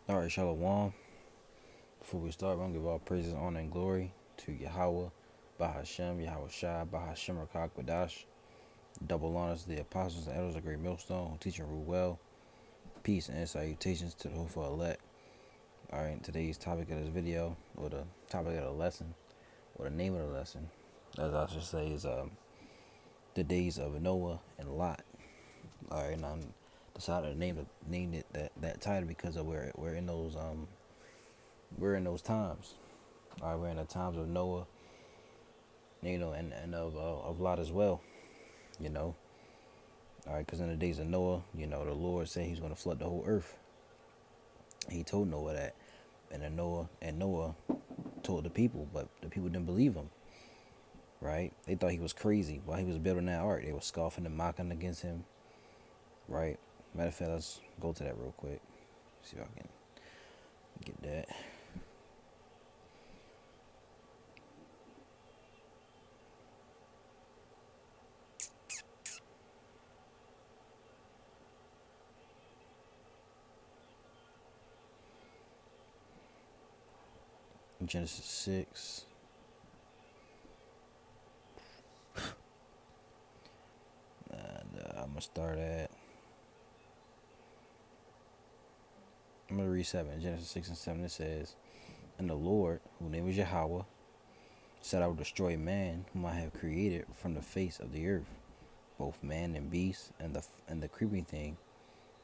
All right, Shalom. Before we start, we're going to give all praises, honor, and glory to Yahweh, Bahashem, Yahweh Shai, Bahashem, Rakak, Badash. Double honors to the apostles and elders of Great Millstone who teach and rule well. Peace and salutations to the hopeful elect. All right, today's topic of this video, or the topic of the lesson, or the name of the lesson, as I should say, is the days of Noah and Lot. All right, and I decided to name it that title because of we're in those times. All right, we're in the times of Noah, and of Lot as well. You know, all right, because in the days of Noah, the Lord said He's going to flood the whole earth. He told Noah that, and then Noah told the people, but the people didn't believe him. Right? They thought he was crazy while he was building that ark. They were scoffing and mocking against him. Right? Matter of fact, let's go to that real quick. See if I can get that. Genesis 6. And I'm going to start at. I'm going to read 7. Genesis 6 and 7. It says, "And the Lord, whose name is Yahweh, said, I will destroy man whom I have created from the face of the earth, both man and beast, and the creeping thing,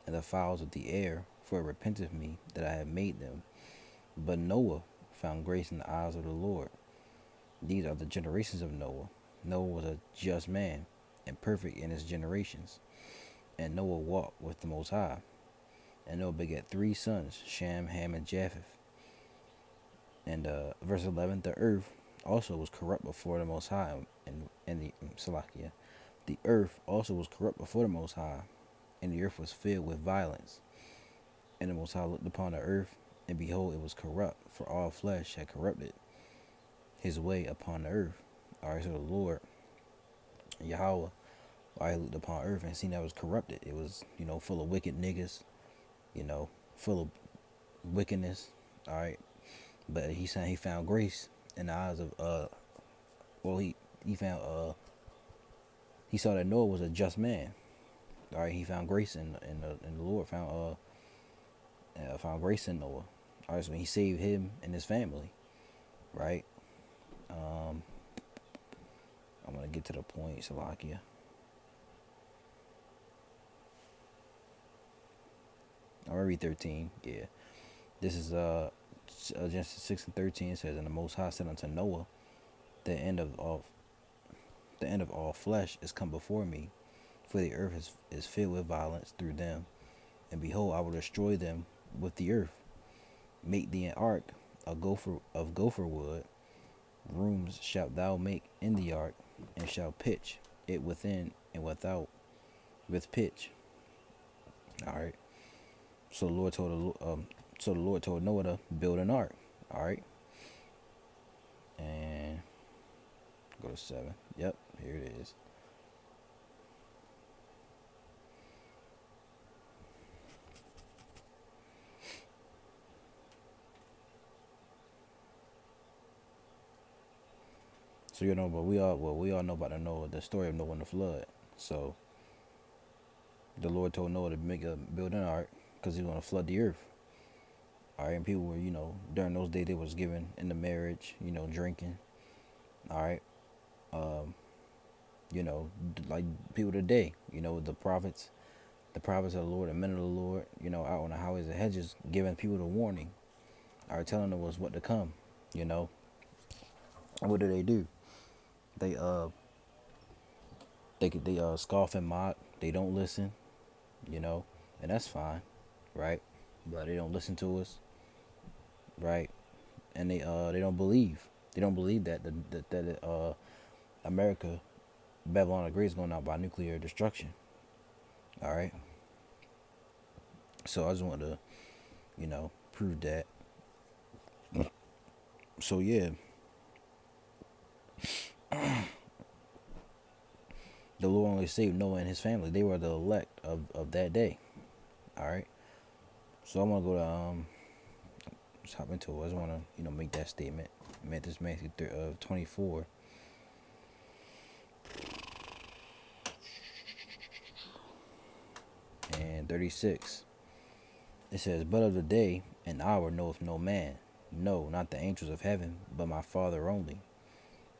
and the fowls of the air, for it repenteth me that I have made them. But Noah found grace in the eyes of the Lord." These are the generations of Noah. Noah was a just man and perfect in his generations. And Noah walked with the Most High. And Noah begat 3 sons, Shem, Ham, and Japheth. And verse 11, the earth also was corrupt before the Most High, and the Salakia. The earth also was corrupt before the Most High, and the earth was filled with violence. And the Most High looked upon the earth, and behold, it was corrupt, for all flesh had corrupted his way upon the earth. All right, so the Lord, Yahweh, I looked upon earth and seen that it was corrupted. It was, full of wicked niggas, full of wickedness. All right, but he said he found grace in the eyes of he found he saw that Noah was a just man. All right, he found grace in the Lord found grace in Noah. All right, so he saved him and his family. Right. Um, I'm gonna get to the point, Salakia. I'm gonna read 13. Yeah, this is Genesis 6 and 13. It says, "And the Most High said unto Noah, the end of all flesh is come before me, for the earth is filled with violence through them. And behold, I will destroy them with the earth. Make thee an ark of gopher wood. Rooms shalt thou make in the ark, and shalt pitch it within and without with pitch." All right. So the Lord told Noah to build an ark. All right. And go to 7. Yep, here it is. So but we all know about the story of Noah and the flood. So the Lord told Noah to build an ark because He's going to flood the earth. All right, and people were during those days they was given in the marriage, drinking. All right, um, like people today, the prophets of the Lord, the men of the Lord, out on the highways and hedges, giving people the warning. All right, telling them what to come. You know, and what do? They they scoff and mock. They don't listen, you know, and that's fine, right? But they don't listen to us, right? And they don't believe. They don't believe that America, Babylon the Great, is going out by nuclear destruction. All right. So I just want to, prove that. So yeah, the Lord only saved Noah and his family. They were the elect of that day. All right. So I'm gonna go to Let's hop into it. I just want to, make that statement. Matthew 24 and 36. It says, "But of the day and hour knoweth no man, no, not the angels of heaven, but my Father only.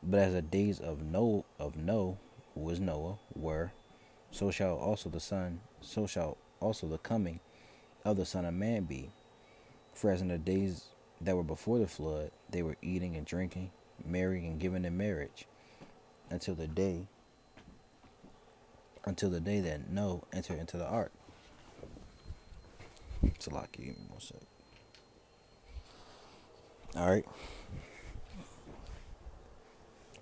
But as the days of Noah, who was Noah, were, so shall also the coming of the Son of Man be. For as in the days that were before the flood, they were eating and drinking, marrying and giving in marriage, until the day that Noah entered into the ark." It's a lot. Give me 1 sec. All right.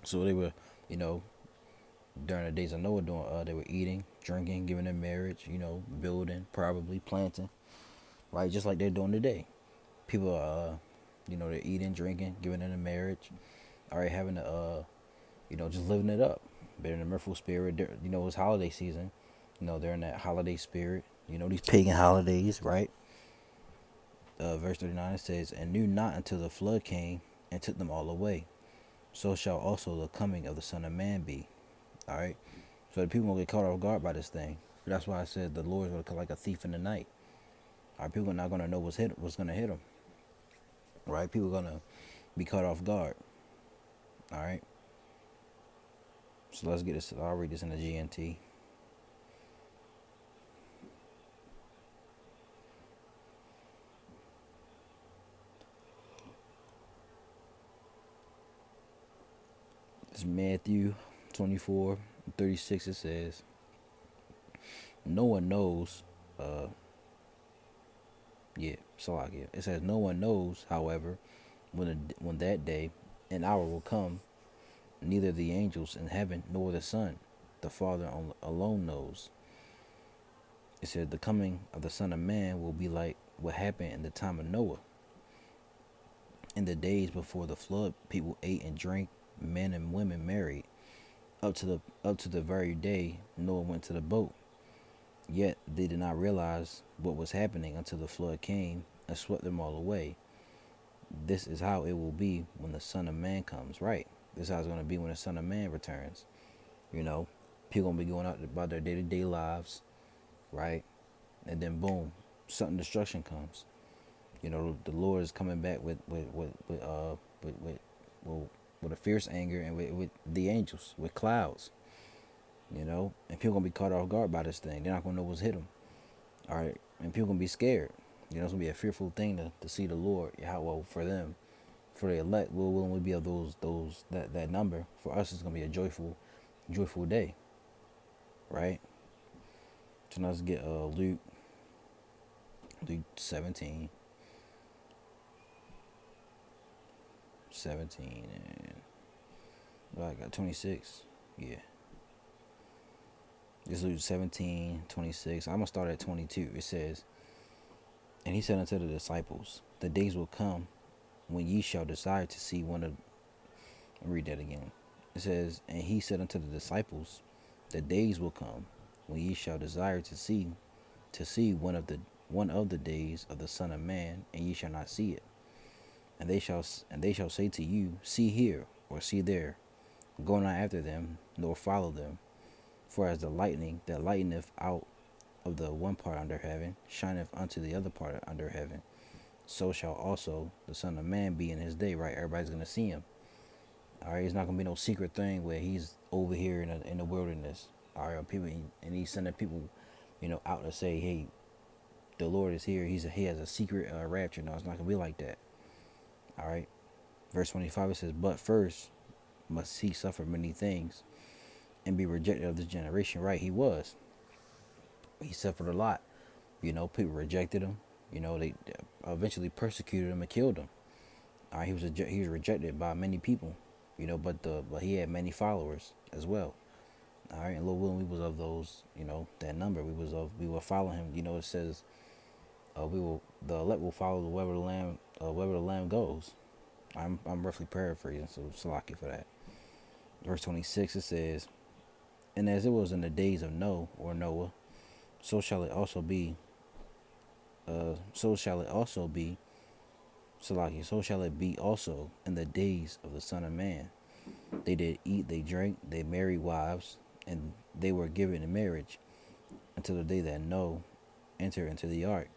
So they were, you know, during the days of Noah, they were eating, drinking, giving in marriage, building, probably planting, right? Just like they're doing today. People are, they're eating, drinking, giving in marriage, all right, having just living it up. They're in the mirthful spirit. It's holiday season. They're in that holiday spirit. These pagan holidays, right? Verse 39 it says, "And knew not until the flood came and took them all away. So shall also the coming of the Son of Man be." All right. So the people will get caught off guard by this thing. That's why I said the Lord will come like a thief in the night. All right. People are not gonna know what's gonna hit them. Right. People are gonna be caught off guard. All right. So let's get this. I'll read this in the GNT. It's Matthew 24:36. It says, "No one knows." It says, "No one knows, however, when that day and hour will come, neither the angels in heaven nor the Son, the Father alone knows." It said, "The coming of the Son of Man will be like what happened in the time of Noah. In the days before the flood, people ate and drank, men and women married, up to the very day Noah went to the boat. Yet they did not realize what was happening until the flood came and swept them all away. This is how it will be when the Son of Man comes." Right. This is how it's going to be when the Son of Man returns. People gonna be going out about their day-to-day lives, right? And then boom, sudden destruction comes. The Lord is coming back with a fierce anger and with the angels, with clouds. And people gonna be caught off guard by this thing. They're not gonna know what's hit them. All right, and people gonna be scared. It's gonna be a fearful thing to see the Lord. How well for them, for the elect, will willingly be of that number. For us, it's gonna be a joyful day, right? So now let's get Luke 17 and I got 26. Yeah. This is Luke 17:26. I'm gonna start at 22. It says, "And he said unto the disciples, The days will come when ye shall desire to see one of..." I'll read that again. It says, "And he said unto the disciples, The days will come when ye shall desire to see one of the days of the Son of Man, and ye shall not see it. And they shall say to you, See here, or see there. Go not after them, nor follow them. For as the lightning that lighteneth out of the one part under heaven shineth unto the other part under heaven, so shall also the Son of Man be in his day." Right? Everybody's gonna see him. All right. It's not gonna be no secret thing where he's over here in the wilderness. All right. People, and he's sending people, out to say, "Hey, the Lord is here. He has a secret rapture." No, it's not gonna be like that. All right. Verse 25 it says, "But first must he suffer many things and be rejected of this generation." Right? He suffered a lot. People rejected him. They eventually persecuted him and killed him. All right. He was rejected by many people. But he had many followers as well. All right. And Lord willing, we was of those. That number. We will follow him. It says, the elect will follow wherever the lamb goes. I'm roughly paraphrasing, so salaki for that. Verse 26 it says, "And as it was in the days of Noah, so shall it also be. So shall it also be Salaki, so shall it be also in the days of the Son of Man. They did eat, they drank, they married wives, and they were given in marriage until the day that Noah entered into the ark,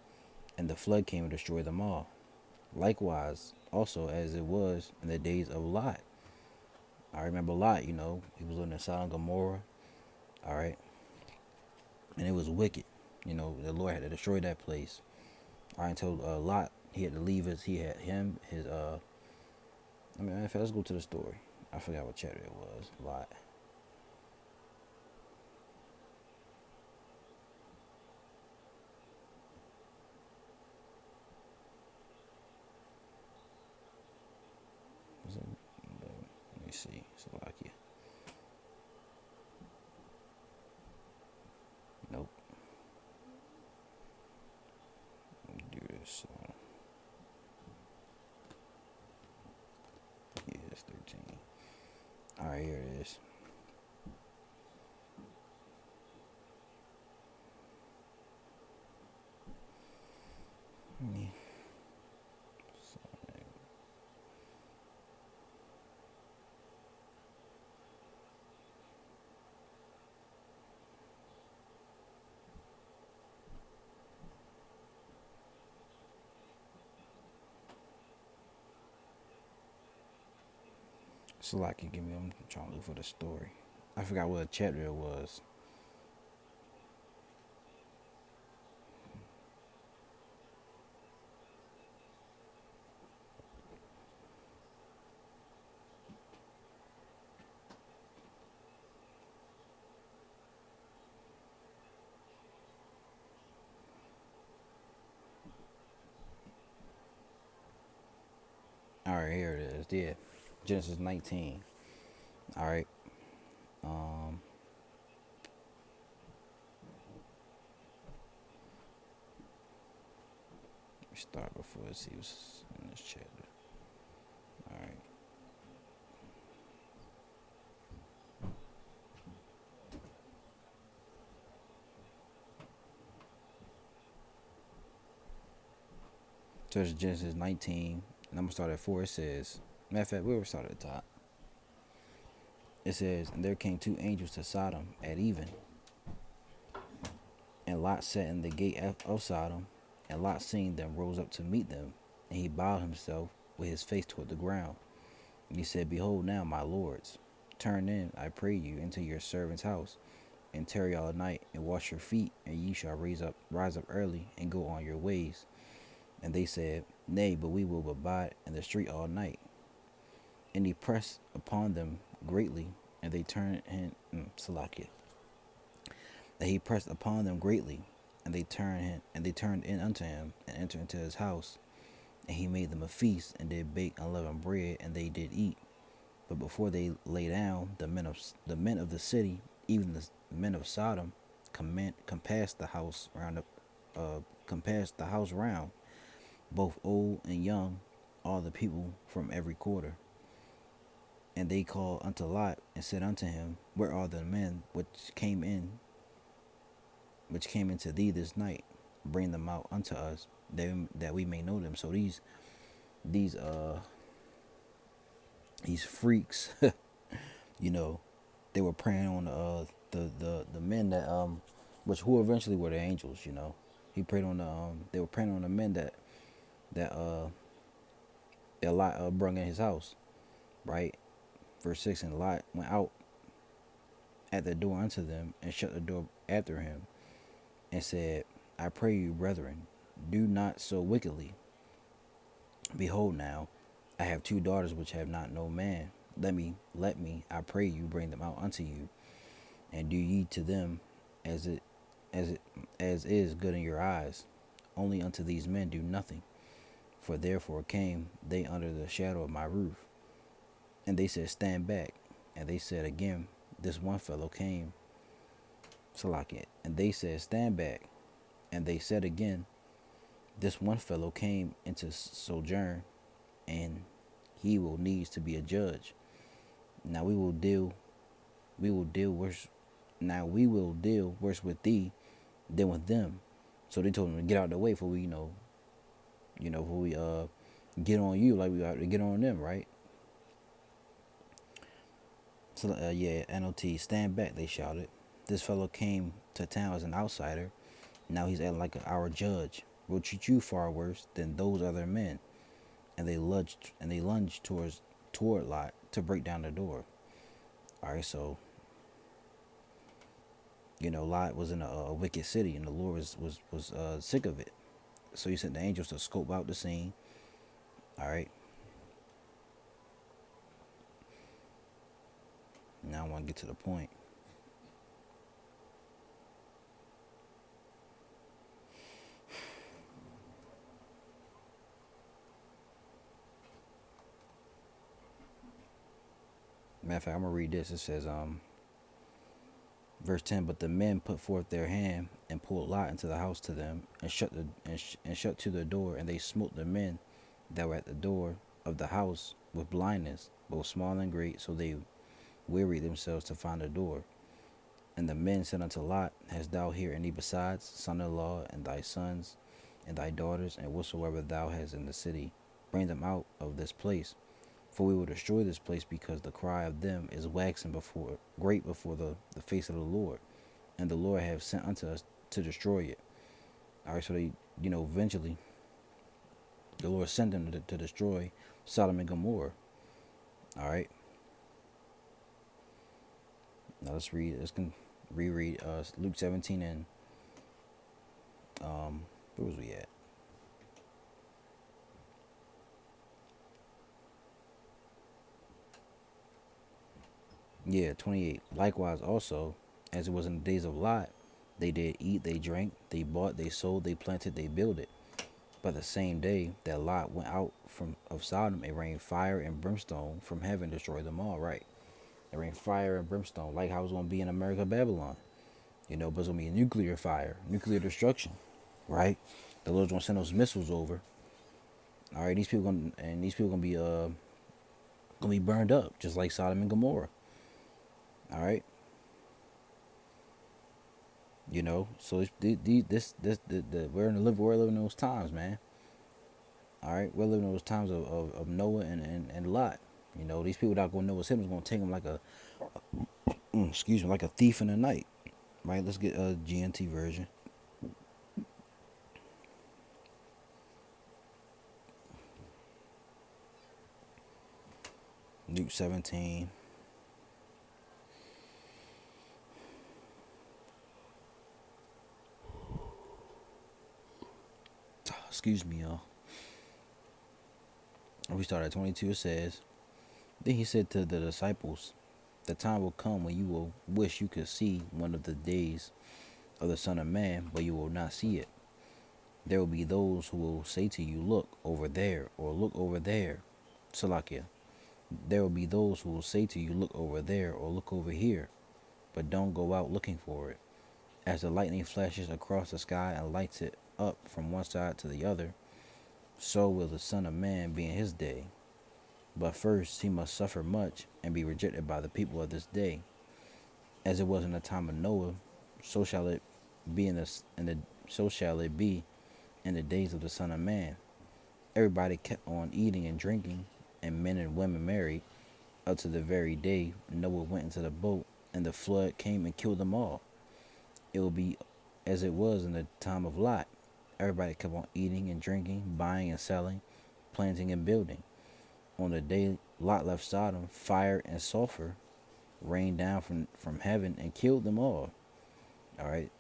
and the flood came and destroyed them all. Likewise, also as it was in the days of Lot. I remember Lot, he was living in Sodom and Gomorrah, all right, and it was wicked. The Lord had to destroy that place. All right, until Lot, he had to leave he had him, in fact, let's go to the story. I forgot what chapter it was. Lot. Was it, let me see. Salakia. Nope. Do this. Yeah, it's 13. All right, here it is. Yeah. Salakia, give me. I'm trying to look for the story. I forgot what chapter it was. All right, here it is. Yeah, Genesis 19. All right. Um, we start before it see what's in this chapter. All right. So it's Genesis 19, and I'm gonna start at 4. It says, matter of fact, we'll start at the top. It says, and there came two angels to Sodom at even, and Lot sat in the gate of Sodom, and Lot seeing them rose up to meet them, and he bowed himself with his face toward the ground. And he said, Behold now, my lords, turn in, I pray you, into your servant's house, and tarry all night, and wash your feet, and ye shall rise up early, and go on your ways. And they said, Nay, but we will abide in the street all night. And he pressed upon them greatly, and they turned him, Salakia. That he pressed upon them greatly, and they turned in unto him, and entered into his house. And he made them a feast, and did bake unleavened bread, and they did eat. But before they lay down, the men of the city, even the men of Sodom, compassed the house round, both old and young, all the people from every quarter. And they called unto Lot, and said unto him, Where are the men which came into thee this night? Bring them out unto us, that we may know them. So these freaks, you know, they were preying on the men that who eventually were the angels. He preyed on they were preying on the men that Lot brung in his house, right? Verse 6, and Lot went out at the door unto them, and shut the door after him, and said, I pray you, brethren, do not so wickedly. Behold now, I have two daughters which have not no man. Let me, I pray you, bring them out unto you, and do ye to them as it as is good in your eyes. Only unto these men do nothing, for therefore came they under the shadow of my roof. And they said, Stand back. And they said again, This one fellow came. Salakia. And they said, Stand back. And they said again, This one fellow came into sojourn, and he will needs to be a judge. Now we will deal worse. Now we will deal worse with thee than with them. So they told him to get out of the way for we, for we get on you like we got to get on them, right? So yeah, NOT, stand back, they shouted. This fellow came to town as an outsider. Now he's acting like our judge. We'll treat you far worse than those other men. And they lunged toward Lot to break down the door. All right, so Lot was in a wicked city, and the Lord was sick of it. So he sent the angels to scope out the scene. All right. Now I want to get to the point. Matter of fact, I'm gonna read this. It says, verse 10. But the men put forth their hand and pulled Lot into the house to them, and shut to the door, and they smote the men that were at the door of the house with blindness, both small and great, so they wearied themselves to find the door. And the men said unto Lot, Hast thou here any besides, son-in-law, and thy sons, and thy daughters, and whatsoever thou hast in the city? Bring them out of this place, for we will destroy this place, because the cry of them is waxing great before the face of the Lord, and the Lord hath sent unto us to destroy it. All right, so they, eventually, the Lord sent them to destroy Sodom and Gomorrah. All right. Now let's read. Let's reread Luke 17 and where was we at? Yeah, 28. Likewise also, as it was in the days of Lot, they did eat, they drank, they bought, they sold, they planted, they builded. But the same day that Lot went out of Sodom, it rained fire and brimstone from heaven, destroyed them all. Right? It rained fire and brimstone, like how it's gonna be in America, Babylon. But it's gonna be a nuclear fire, nuclear destruction. Right? The Lord's gonna send those missiles over. All right, these people gonna be burned up, just like Sodom and Gomorrah. All right. So we're living in those times, man. All right, we're living in those times of Noah and Lot. These people that gonna know what's him is gonna take them like excuse me, like a thief in the night. Right? Let's get a GNT version. Luke 17. Excuse me, y'all. We start at 22. It says, Then he said to the disciples, The time will come when you will wish you could see one of the days of the Son of Man, but you will not see it. There will be those who will say to you, Look over there, or look over there. Salakia. There will be those who will say to you, Look over there, or look over here, but don't go out looking for it. As the lightning flashes across the sky and lights it up from one side to the other, so will the Son of Man be in his day. But first he must suffer much and be rejected by the people of this day. As it was in the time of Noah, so shall it be so shall it be in the days of the Son of Man. Everybody kept on eating and drinking, and men and women married, up to the very day Noah went into the boat, and the flood came and killed them all. It will be as it was in the time of Lot. Everybody kept on eating and drinking, buying and selling, planting and building. On the day Lot left Sodom, fire and sulfur rained down from heaven and killed them all. All right.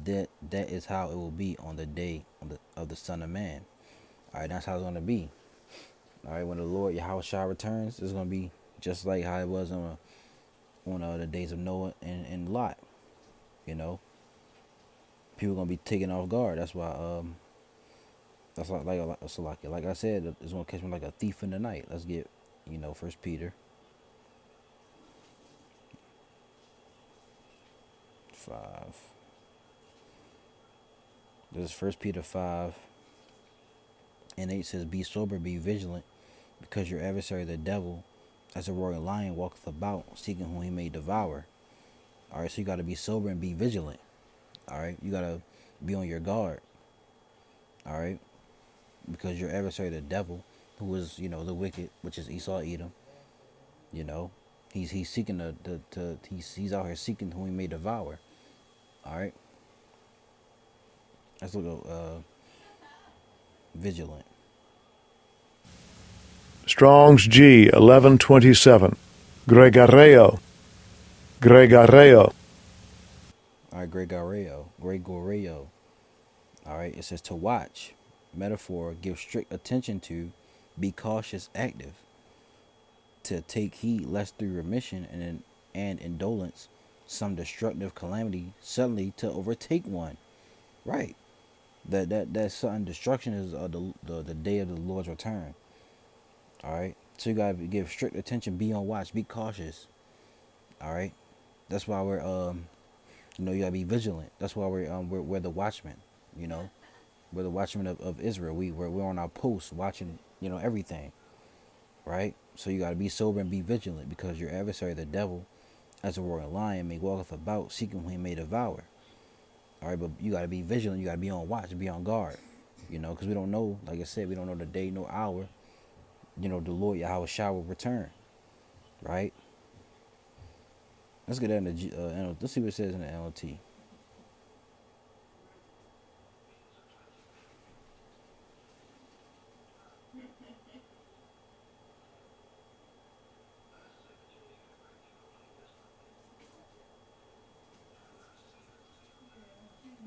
That is how it will be on the day of the Son of Man. All right, that's how it's going to be. All right, when the Lord Yahushua returns, it's going to be just like how it was on the days of Noah and Lot. People going to be taken off guard. That's why that's like I said, it's going to catch me like a thief in the night. Let's get First Peter 5. This is First Peter 5 and 8 says, Be sober, be vigilant, because your adversary the devil, as a roaring lion, walketh about, seeking whom he may devour. All right, so you got to be sober and be vigilant. All right, you got to be on your guard. All right, because your adversary, the devil, who is, the wicked, which is Esau, Edom, you know, he's seeking he's out here seeking whom he may devour. All right, let's look at vigilant. Strong's G 1127. Gregareo. Gregareo. All right, Gregoreo. All right, it says to watch, metaphor, give strict attention to, be cautious, active, to take heed lest through remission and indolence some destructive calamity suddenly to overtake one. Right. That sudden destruction is the day of the Lord's return. All right. So you gotta give strict attention, be on watch, be cautious. All right. That's why we're you gotta be vigilant. That's why we're the watchmen. You know, we're the watchmen of Israel. We're on our post watching everything. Right. So you gotta be sober and be vigilant because your adversary, the devil, as a roaring lion, may walketh about seeking whom he may devour. All right, but you gotta be vigilant. You gotta be on watch, be on guard. Because we don't know. Like I said, we don't know the day, no hour. The Lord Yahweh Shah will return. Right. Let's get that in the let's see what it says in the NLT.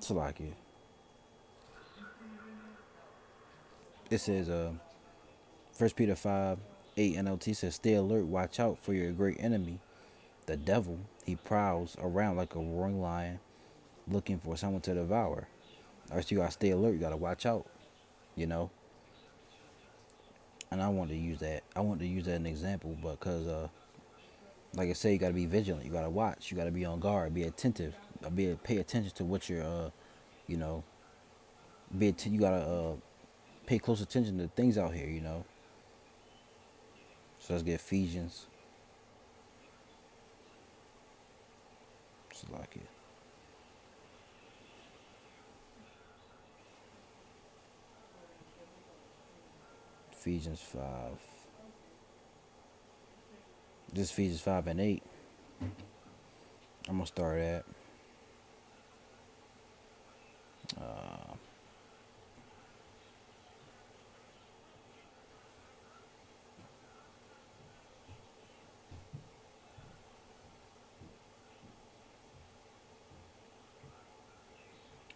Salakia. It says 1 Peter 5:8 NLT says, "Stay alert, watch out for your great enemy, the devil. He prowls around like a roaring lion, looking for someone to devour." All right, so you gotta stay alert. You gotta watch out. You know. And I want to use that. I want to use that as an example, because like I say, you gotta be vigilant. You gotta watch. You gotta be on guard. Be attentive. Pay attention to what you're you know. You gotta pay close attention to things out here. So let's get Ephesians. It's like it. Ephesians 5. This is Ephesians 5:8. I'm gonna start at. Uh,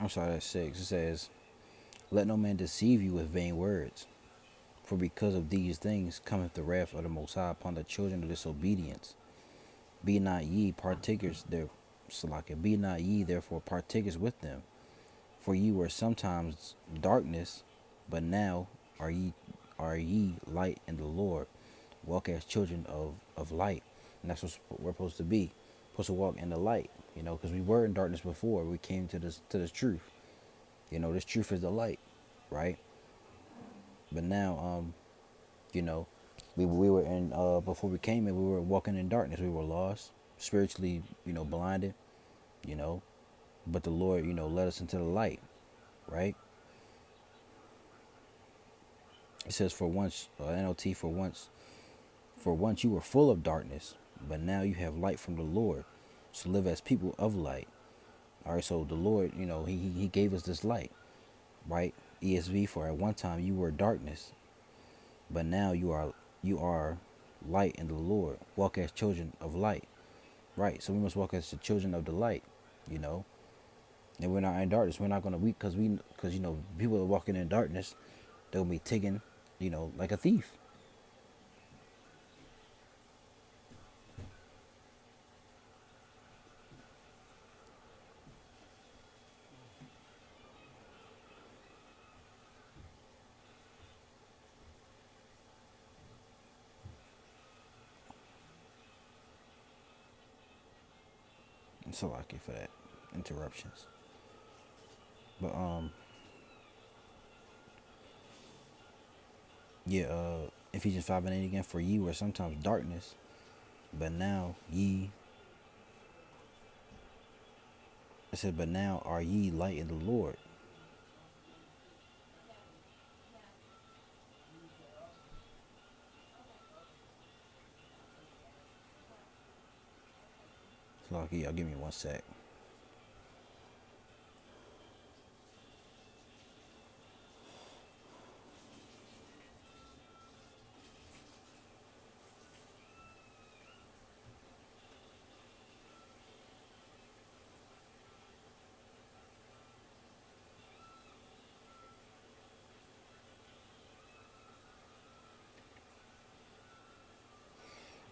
I'm sorry, that's 6. It says, "Let no man deceive you with vain words, for because of these things cometh the wrath of the Most High upon the children of disobedience. Be not ye partakers there, Salaka. Be not ye therefore partakers with them. For ye were sometimes darkness, but now are ye light in the Lord. Walk as children of light." And that's what we're supposed to be. Supposed to walk in the light, because we were in darkness before we came to this truth. This truth is the light, right? But now, you know, we were in before we came in, we were walking in darkness. We were lost, spiritually, blinded, you know. But the Lord, led us into the light, right? It says, "For once, NLT, for once you were full of darkness, but now you have light from the Lord. So live as people of light." All right, so the Lord, he gave us this light, right? ESV, "For at one time you were darkness, but now you are light in the Lord. Walk as children of light." Right. So we must walk as the children of the light, you know. And we're not in darkness. We're not gonna because people are walking in darkness. They'll be taken, like a thief. And so lucky for that interruptions. But yeah. Ephesians 5:8 again. "For ye were sometimes darkness, but now ye." It said, "But now are ye light in the Lord." Lucky, y'all give me 1 sec.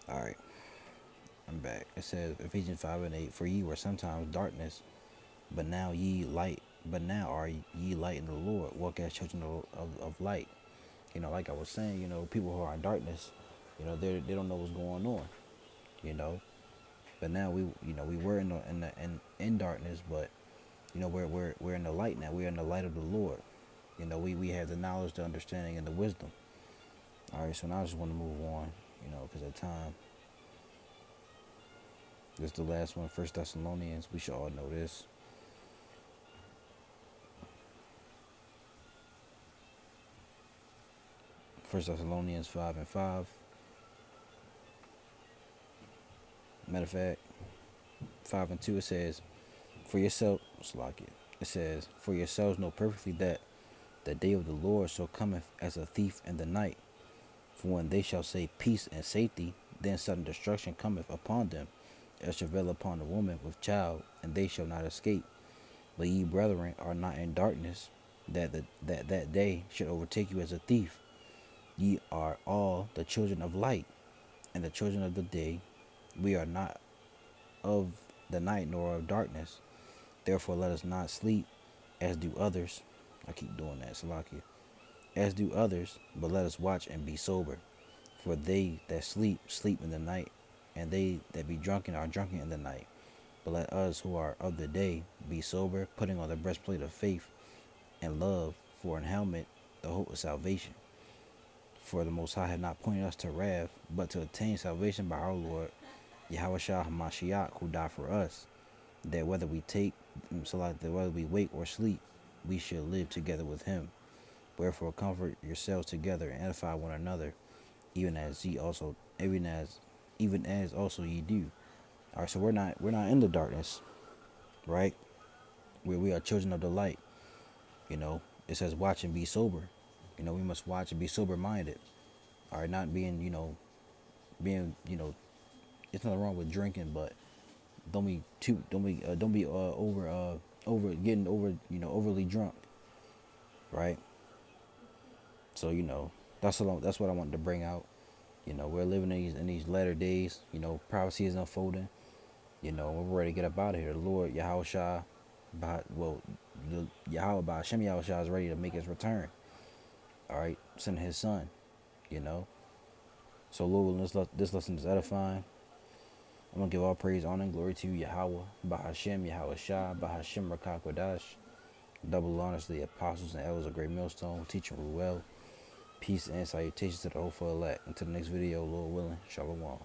All right, I'm back. It says Ephesians 5:8. For ye were sometimes darkness, but now ye light. But now are ye light in the Lord. Walk as children of light. Like I was saying, people who are in darkness, they don't know what's going on. You know, but now we were in darkness, but we're in the light now. We're in the light of the Lord. We have the knowledge, the understanding, and the wisdom. All right, so now I just want to move on, because of time. This is the last one, 1 Thessalonians. We should all know this. 1 Thessalonians 5:5. Matter of fact, 5:2, it says, for yourself, it says, for yourselves know perfectly that the day of the Lord so cometh as a thief in the night. For when they shall say peace and safety, then sudden destruction cometh upon them, as travail upon a woman with child, and they shall not escape. But ye, brethren, are not in darkness, that day should overtake you as a thief. Ye are all the children of light, and the children of the day. We are not of the night nor of darkness. Therefore let us not sleep, as do others. I keep doing that, Salakia. As do others, but let us watch and be sober. For they that sleep, sleep in the night, and they that be drunken are drunken in the night. But let us who are of the day be sober, putting on the breastplate of faith and love, for an helmet, the hope of salvation. For the Most High had not appointed us to wrath, but to attain salvation by our Lord Yahushua HaMashiach, who died for us, that whether we wake or sleep, we should live together with him. Wherefore comfort yourselves together and edify one another, even as also ye do. All right, so we're not in the darkness, right? We are children of the light. It says watch and be sober. We must watch and be sober minded. All right, not being it's nothing wrong with drinking, but don't be overly drunk, right? So that's what I wanted to bring out. We're living in these latter days. Prophecy is unfolding. We're ready to get up out of here. The Lord Yahushua, Yahweh by Hashem Yahushua is ready to make his return. All right, send his son. So Lord willing, this lesson is edifying. I'm gonna give all praise, honor, and glory to you, Yahweh, Bahashem, Yahushua, Bahashem Rakak Wadash. Double honors to the apostles and elders of Great Millstone, teaching Ruel. Peace and salutations to the hopeful elect. Until the next video, Lord willing, Shalom.